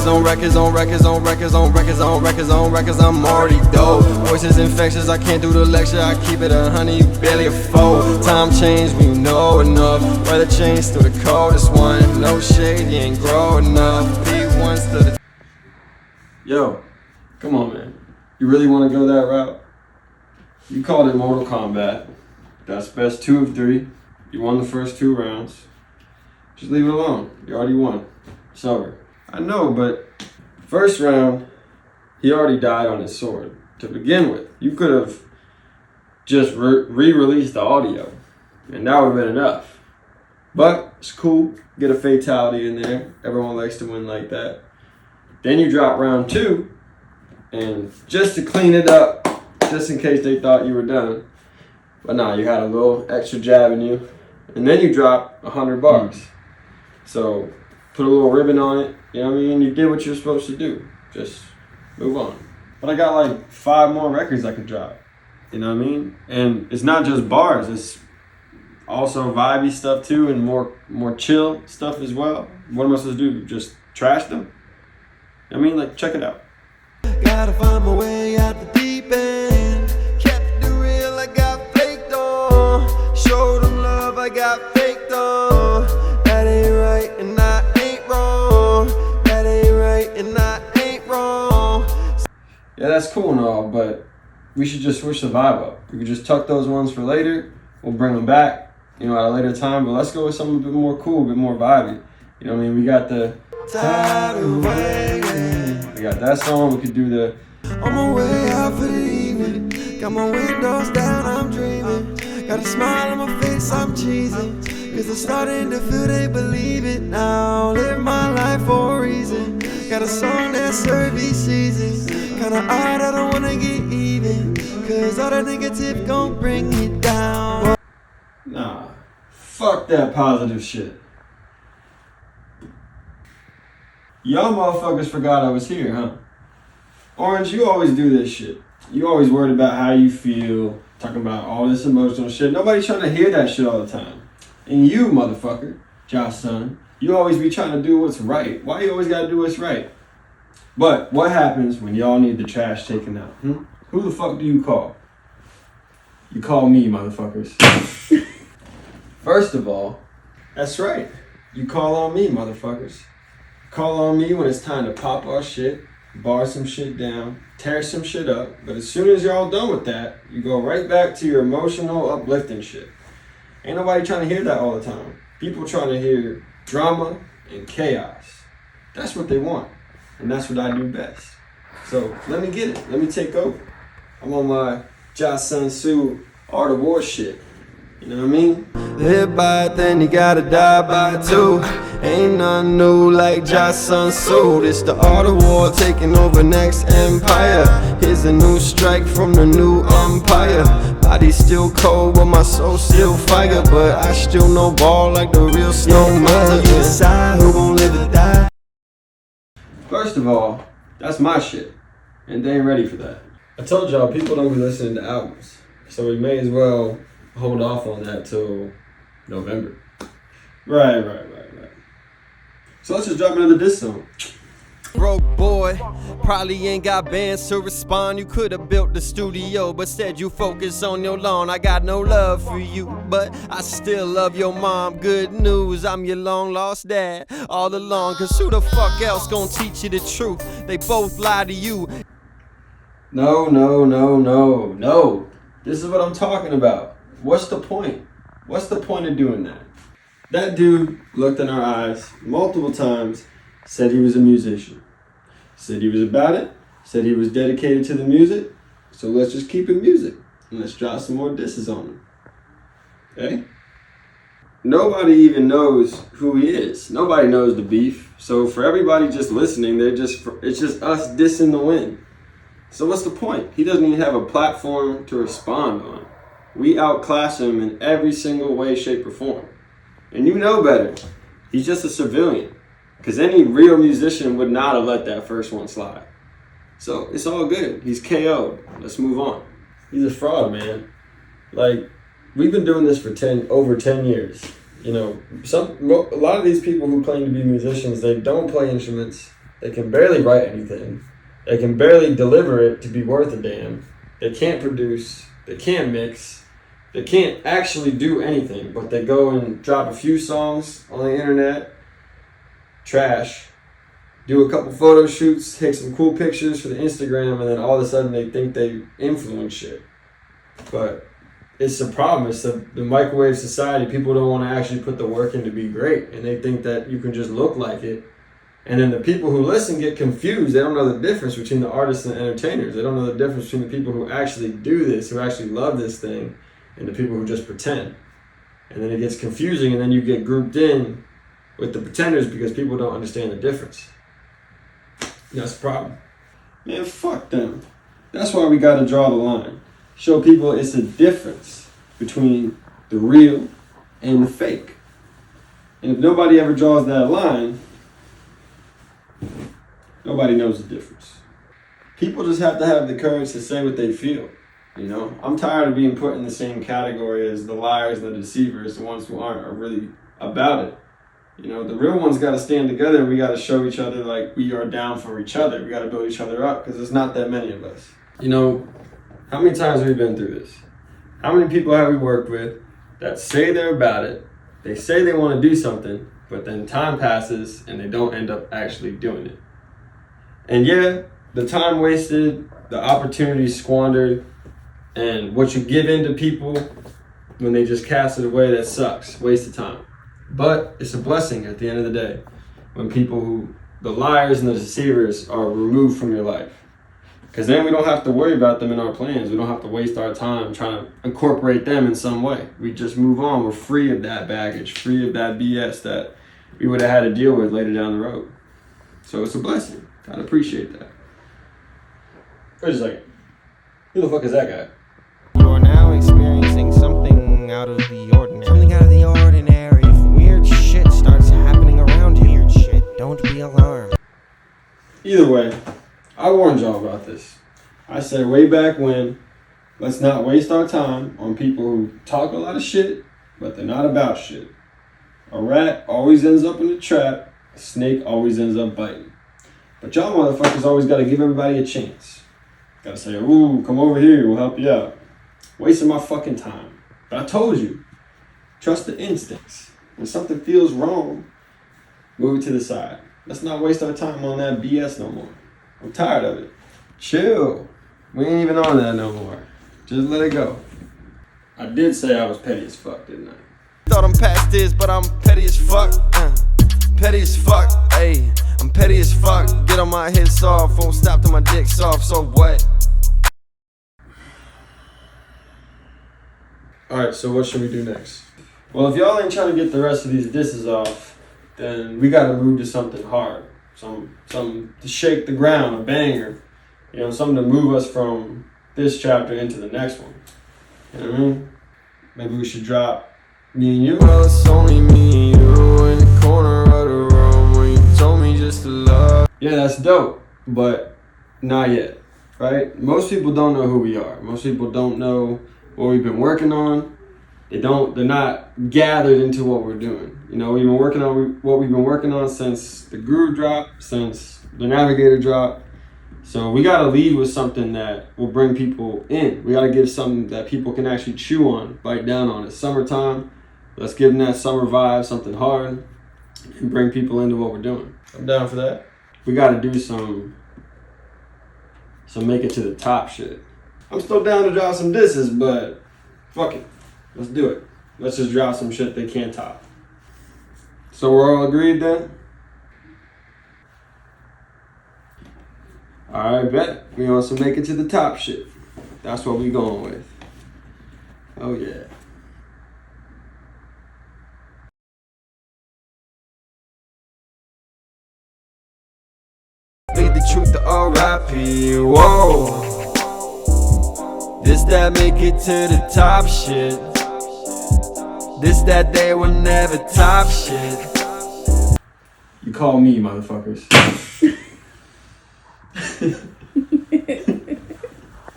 records on records on records on records on records on records on records. I'm already dope. Voices infectious, I can't do the lecture. I keep it 100, you barely a foe. Time change when you know enough. Weather change through the coldest one. No shade, you ain't grow enough. P1s to the. Yo, come on, man. You really want to go that route? You called it Mortal Kombat. That's best 2 of 3. You won the first 2 rounds. Just leave it alone. You already won. It's over. I know, but first round, he already died on his sword. To begin with, you could have just re-released the audio, and that would have been enough. But it's cool. Get a fatality in there. Everyone likes to win like that. Then you drop round 2, and just to clean it up, just in case they thought you were done. But nah, you had a little extra jab in you. And then you drop 100 bucks. So put a little ribbon on it. You know what I mean? You did what you're supposed to do. Just move on. But I got like 5 more records I could drop. You know what I mean? And it's not just bars. It's also vibey stuff too, and more chill stuff as well. What am I supposed to do? Just trash them? I mean, like, check it out. Gotta find my way out the deep end. Kept it real, I got faked on. Showed them love, I got faked on. That ain't right and I ain't wrong. That ain't right and I ain't wrong. Yeah, that's cool and all, but we should just switch the vibe up. We could just tuck those ones for later. We'll bring them back, you know, at a later time. But let's go with something a bit more cool, a bit more vibey. You know what I mean? We got the Tired of waiting. We got that song. We could do the On my way out for the evening. Got my windows down, I'm dreaming. Got a smile on my face, I'm cheesing. Cause I'm starting to feel they believe it now. Live my life for a reason. Got a song that serves each season. Kinda odd, I don't wanna get even. Cause all that negative gon' bring it down. Nah, fuck that positive shit. Y'all motherfuckers forgot I was here, huh? Orange, you always do this shit. You always worried about how you feel, talking about all this emotional shit. Nobody's trying to hear that shit all the time. And you, motherfucker, Jah Sun, you always be trying to do what's right. Why you always gotta do what's right? But what happens when y'all need the trash taken out? Who the fuck do you call? You call me, motherfuckers. First of all, that's right. You call on me, motherfuckers. Call on me when it's time to pop our shit, bar some shit down, tear some shit up. But as soon as y'all done with that, you go right back to your emotional, uplifting shit. Ain't nobody trying to hear that all the time. People trying to hear drama and chaos. That's what they want. And that's what I do best. So let me get it. Let me take over. I'm on my Jah SunTzu Art of War shit. You know what I mean? Live by it, then you gotta die by it too. Ain't nothing new like Jah SunTzu. It's the art of war taking over next empire. Here's a new strike from the new umpire. Body still cold but my soul still fire. But I still know ball like the real snowman. You decide who gon' live or die. First of all, that's my shit. And they ain't ready for that. I told y'all people don't be listening to albums. So we may as well hold off on that till November. Right. So let's just drop another diss song. Broke boy, probably ain't got bands to respond. You could've built the studio, but instead you focus on your lawn. I got no love for you, but I still love your mom. Good news, I'm your long lost dad all along. Cause who the fuck else gonna teach you the truth? They both lie to you. No. This is what I'm talking about. What's the point? What's the point of doing that? That dude looked in our eyes multiple times, said he was a musician, said he was about it, said he was dedicated to the music, so let's just keep it music, and let's drop some more disses on him. Okay? Nobody even knows who he is. Nobody knows the beef, so for everybody just listening, it's just us dissing the win. So what's the point? He doesn't even have a platform to respond on. We outclass him in every single way, shape, or form. And you know better. He's just a civilian. Because any real musician would not have let that first one slide. So it's all good. He's KO'd. Let's move on. He's a fraud, man. Like, we've been doing this for over 10 years. You know, a lot of these people who claim to be musicians, they don't play instruments. They can barely write anything. They can barely deliver it to be worth a damn. They can't produce. They can't mix. They can't actually do anything, but they go and drop a few songs on the internet, trash, do a couple photo shoots, take some cool pictures for the Instagram, and then all of a sudden they think they influence shit. But it's the problem. It's the microwave society. People don't want to actually put the work in to be great, and they think that you can just look like it. And then the people who listen get confused. They don't know the difference between the artists and the entertainers. They don't know the difference between the people who actually do this, who actually love this thing, and the people who just pretend. And then it gets confusing, and then you get grouped in with the pretenders because people don't understand the difference. That's the problem. Man, fuck them. That's why we gotta draw the line. Show people it's a difference between the real and the fake. And if nobody ever draws that line, nobody knows the difference. People just have to have the courage to say what they feel. You know, I'm tired of being put in the same category as the liars and the deceivers, the ones who aren't are really about it. You know, the real ones got to stand together, and we got to show each other like we are down for each other. We got to build each other up because there's not that many of us. You know, how many times have we been through this? How many people have we worked with that say they're about it, they say they want to do something, but then time passes and they don't end up actually doing it? And yeah, the time wasted, the opportunity squandered, and what you give in to people when they just cast it away, that sucks. Waste of time. But it's a blessing at the end of the day when people who, the liars and the deceivers, are removed from your life. Because then we don't have to worry about them in our plans. We don't have to waste our time trying to incorporate them in some way. We just move on. We're free of that baggage, free of that BS that we would have had to deal with later down the road. So it's a blessing. Gotta appreciate that. Wait a second. Who the fuck is that guy? You're now experiencing something out of the ordinary. Something out of the ordinary. If weird shit starts happening around you, weird shit, don't be alarmed. Either way, I warned y'all about this. I said way back when, let's not waste our time on people who talk a lot of shit, but they're not about shit. A rat always ends up in a trap. A snake always ends up biting. But y'all motherfuckers always got to give everybody a chance. Got to say, ooh, come over here, we'll help you out. Wasting my fucking time. But I told you, trust the instincts. When something feels wrong, move it to the side. Let's not waste our time on that BS no more. I'm tired of it. Chill. We ain't even on that no more. Just let it go. I did say I was petty as fuck, didn't I? Thought I'm past this, but I'm petty as fuck. Petty as fuck. Ayy, I'm petty as fuck. Get on my head soft, won't stop till my dick's off. So what? Alright, so what should we do next? Well, if y'all ain't trying to get the rest of these disses off, then we gotta move to something hard. Something to shake the ground, a banger. You know, something to move us from this chapter into the next one. You know what I mean? Maybe we should drop Me and You. Well, it's only me and you in the corner of the room when you told me just to love. Yeah, that's dope, but not yet, right? Most people don't know who we are. Most people don't know what we've been working on. They're not gathered into what we're doing. You know, we've been working on what we've been working on since the Groove drop, since the Navigator drop. So we gotta lead with something that will bring people in. We gotta give something that people can actually chew on, bite down on. It's summertime. Let's give them that summer vibe, something hard, and bring people into what we're doing. I'm down for that. We gotta do some make it to the top shit. I'm still down to drop some disses, but fuck it. Let's do it. Let's just drop some shit they can't top. So we're all agreed then? Alright, bet. We want some make it to the top shit. That's what we going with. Oh yeah. Lead the truth to R.I.P. Whoa. This that make it to the top shit. This that they will never top shit. You call me, motherfuckers.